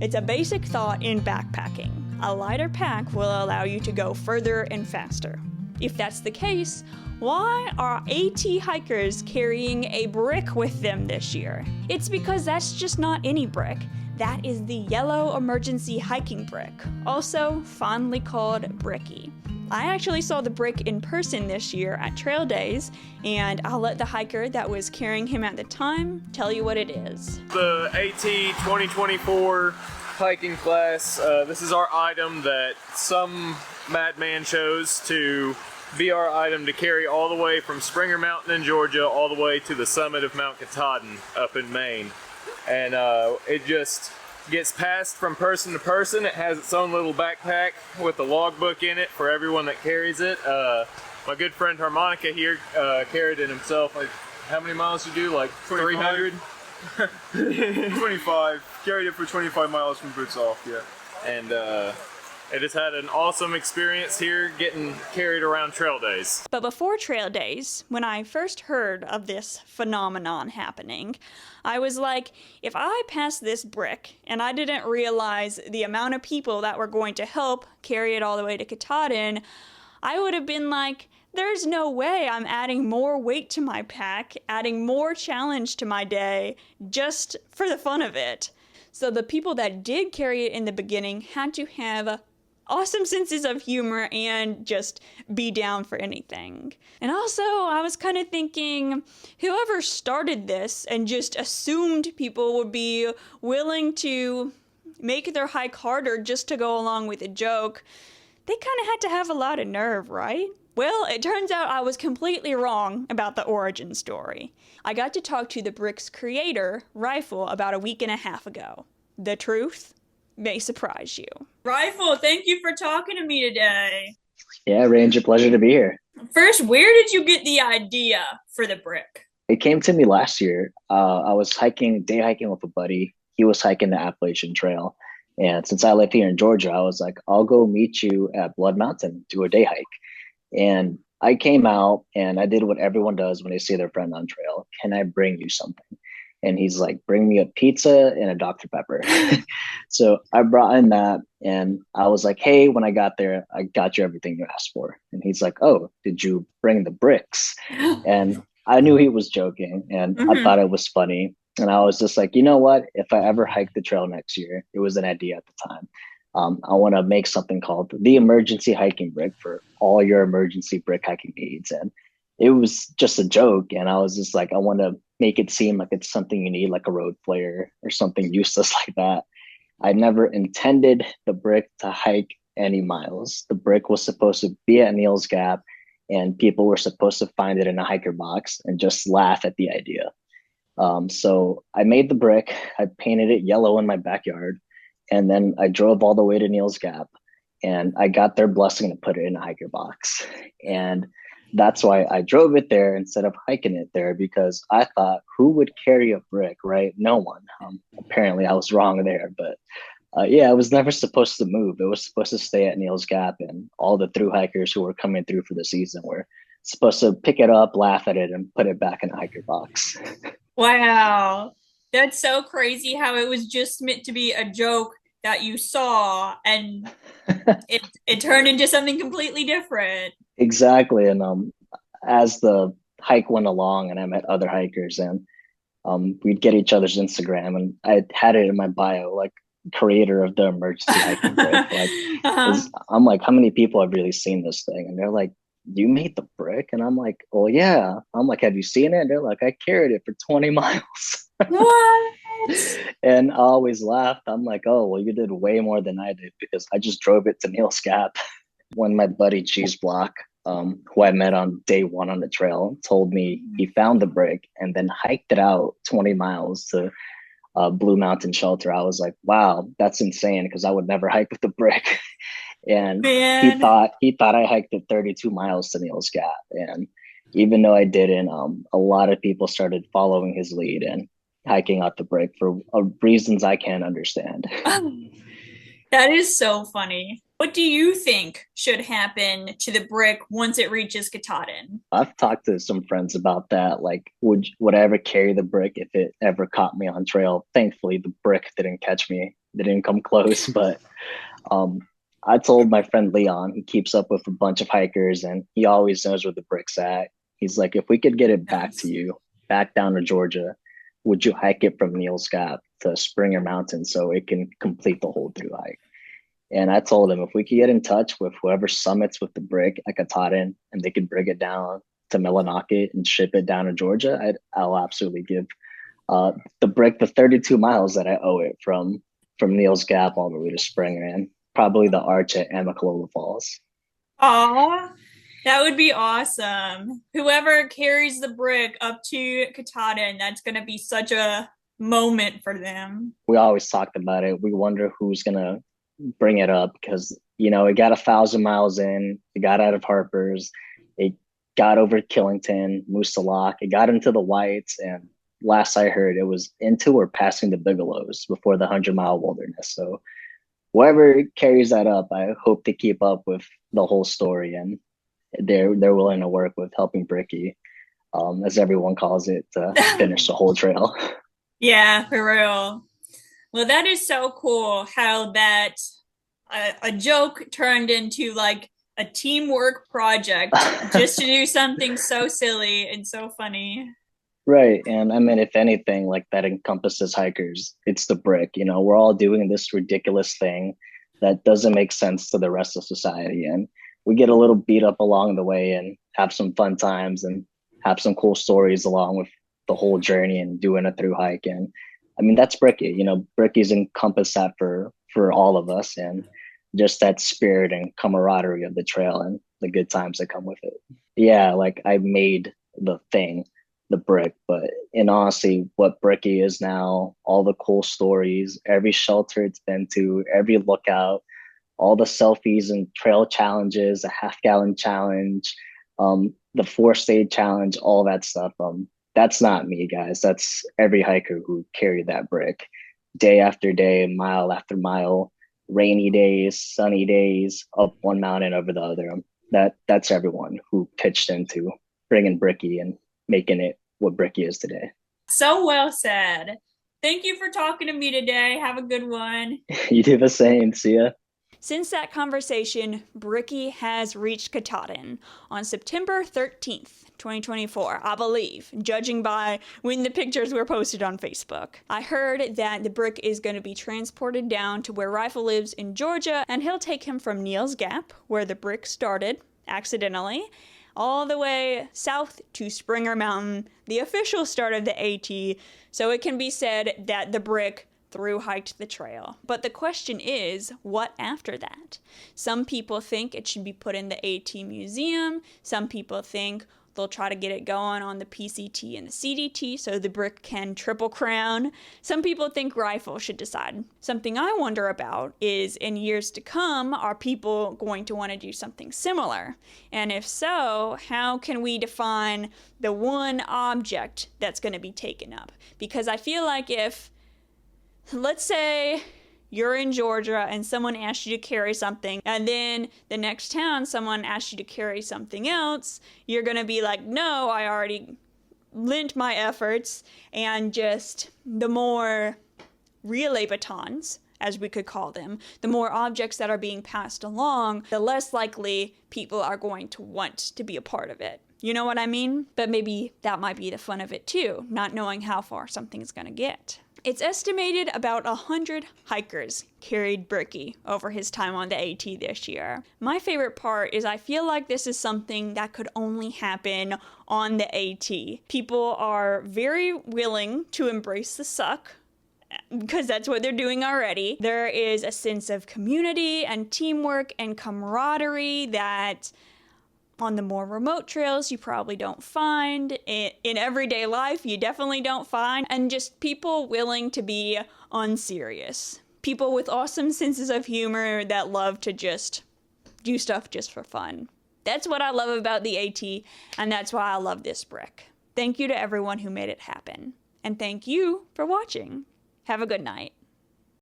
It's a basic thought in backpacking. A lighter pack will allow you to go further and faster. If that's the case, why are AT hikers carrying a brick with them this year? It's because that's just not any brick. That is the yellow emergency hiking brick, also fondly called Brickie. I actually saw the brick in person this year at Trail Days, and I'll let the hiker that was carrying him at the time tell you what it is. The AT 2024 hiking class, this is our item that some madman chose to be our item to carry all the way from Springer Mountain in Georgia all the way to the summit of Mount Katahdin up in Maine. And it just gets passed from person to person. It has its own little backpack with a logbook in it for everyone that carries it. My good friend Harmonica here carried it himself. Like, how many miles did you do? Like 300? 25. Carried it for 25 miles from boots off, yeah. And it has had an awesome experience here getting carried around Trail Days. But before Trail Days, when I first heard of this phenomenon happening, I was like, if I passed this brick and I didn't realize the amount of people that were going to help carry it all the way to Katahdin, I would have been like, there's no way I'm adding more weight to my pack, adding more challenge to my day, just for the fun of it. So the people that did carry it in the beginning had to have awesome senses of humor and just be down for anything. And also, I was kind of thinking, whoever started this and just assumed people would be willing to make their hike harder just to go along with a joke, they kind of had to have a lot of nerve, right? Well, it turns out I was completely wrong about the origin story. I got to talk to the brick's creator, Rifle, about a week and a half ago. The truth may surprise you. Rifle, thank you for talking to me today. Yeah, Ranger, pleasure to be here. First, where did you get the idea for the brick? It came to me last year. I was day hiking with a buddy. He was hiking the Appalachian Trail. And since I live here in Georgia, I was like, I'll go meet you at Blood Mountain, do a day hike. And I came out and I did what everyone does when they see their friend on trail. Can I bring you something? And he's like, bring me a pizza and a Dr. Pepper. So I brought in that and I was like, hey, when I got there, I got you everything you asked for. And he's like, oh, did you bring the bricks? And I knew he was joking and I thought it was funny. And I was just like, you know what? If I ever hike the trail next year, it was an idea at the time. I want to make something called the emergency hiking brick for all your emergency brick hiking needs. And it was just a joke. And I was just like, I want to make it seem like it's something you need, like a road flare or something useless like that. I never intended the brick to hike any miles. The brick was supposed to be at Neil's Gap and people were supposed to find it in a hiker box and just laugh at the idea. So I made the brick, I painted it yellow in my backyard, and then I drove all the way to Neil's Gap and I got their blessing to put it in a hiker box. And that's why I drove it there instead of hiking it there, because I thought, who would carry a brick, right? No one. Apparently I was wrong there, but yeah, it was never supposed to move. It was supposed to stay at Neil's Gap, and all the thru hikers who were coming through for the season were supposed to pick it up, laugh at it, and put it back in a hiker box. Wow. That's so crazy how it was just meant to be a joke that you saw and it turned into something completely different. Exactly. And as the hike went along and I met other hikers and we'd get each other's Instagram and I had it in my bio, like creator of the emergency hiking brick. Like, I'm like, how many people have really seen this thing? And they're like, you made the brick? And I'm like, oh yeah. I'm like, have you seen it? And they're like, I carried it for 20 miles. What? And I always laughed. I'm like, oh, well, you did way more than I did because I just drove it to Neil's Gap. When my buddy Cheese Block, who I met on day one on the trail, told me he found the brick and then hiked it out 20 miles to Blue Mountain Shelter, I was like, wow, that's insane because I would never hike with the brick. And Man. he thought I hiked it 32 miles to Neil's Gap. And even though I didn't, a lot of people started following his lead and hiking out the brick for reasons I can't understand. That is so funny. What do you think should happen to the brick once it reaches Katahdin? I've talked to some friends about that. Like, would I ever carry the brick if it ever caught me on trail? Thankfully, the brick didn't catch me They didn't come close, but um, I told my friend Leon, he keeps up with a bunch of hikers and he always knows where the brick's at. He's like, if we could get it back to Nice. you, back down to Georgia, would you hike it from Neal's Gap to Springer Mountain so it can complete the whole through hike? And I told him if we could get in touch with whoever summits with the brick at Katahdin and they could bring it down to Millinocket and ship it down to Georgia, I'll absolutely give the brick the 32 miles that I owe it from Neal's Gap all the way to Springer and probably the arch at Amicalola Falls. Aw, that would be awesome. Whoever carries the brick up to Katahdin, that's going to be such a moment for them. We always talked about it. We wonder who's gonna bring it up because it got 1,000 miles in, it got out of Harper's, it got over Killington, Moose Lock, it got into the Whites, and last I heard it was into or passing the Bigelows before the 100-mile wilderness. So whoever carries that up, I hope to keep up with the whole story, and they're willing to work with helping Brickie, as everyone calls it, to finish the whole trail. Yeah, for real. Well, that is so cool how that a joke turned into like a teamwork project just to do something so silly and so funny. Right. And I mean, if anything, like that encompasses hikers, it's the brick. We're all doing this ridiculous thing that doesn't make sense to the rest of society. And we get a little beat up along the way and have some fun times and have some cool stories along with the whole journey and doing a through hike. And I mean, that's Brickie. Brickie's encompass that for all of us and just that spirit and camaraderie of the trail and the good times that come with it. Yeah, like I made the thing, the brick, but in honesty, what Brickie is now, all the cool stories, every shelter it's been to, every lookout, all the selfies and trail challenges, a half-gallon challenge, the 4-stage challenge, all that stuff. That's not me, guys. That's every hiker who carried that brick day after day, mile after mile, rainy days, sunny days, up one mountain over the other. That's everyone who pitched into bringing Brickie and making it what Brickie is today. So well said. Thank you for talking to me today. Have a good one. You do the same. See ya. Since that conversation, Brickie has reached Katahdin on September 13th, 2024, I believe, judging by when the pictures were posted on Facebook. I heard that the brick is going to be transported down to where Rifle lives in Georgia, and he'll take him from Neal's Gap, where the brick started, accidentally, all the way south to Springer Mountain, the official start of the AT, so it can be said that the brick thru-hiked the trail. But the question is, what after that? Some people think it should be put in the AT museum. Some people think they'll try to get it going on the PCT and the CDT so the brick can triple crown. Some people think Rifle should decide. Something I wonder about is, in years to come, are people going to want to do something similar? And if so, how can we define the one object that's going to be taken up? Because I feel like if, let's say you're in Georgia and someone asked you to carry something, and then the next town someone asked you to carry something else, you're going to be like, no, I already lent my efforts. And just the more relay batons, as we could call them, the more objects that are being passed along, the less likely people are going to want to be a part of it. You know what I mean? But maybe that might be the fun of it too, not knowing how far something's going to get. It's estimated about 100 hikers carried Brickie over his time on the AT this year. My favorite part is I feel like this is something that could only happen on the AT. People are very willing to embrace the suck, because that's what they're doing already. There is a sense of community and teamwork and camaraderie that on the more remote trails you probably don't find. In everyday life you definitely don't find. And just people willing to be unserious. People with awesome senses of humor that love to just do stuff just for fun. That's what I love about the AT, and that's why I love this brick. Thank you to everyone who made it happen. And thank you for watching. Have a good night.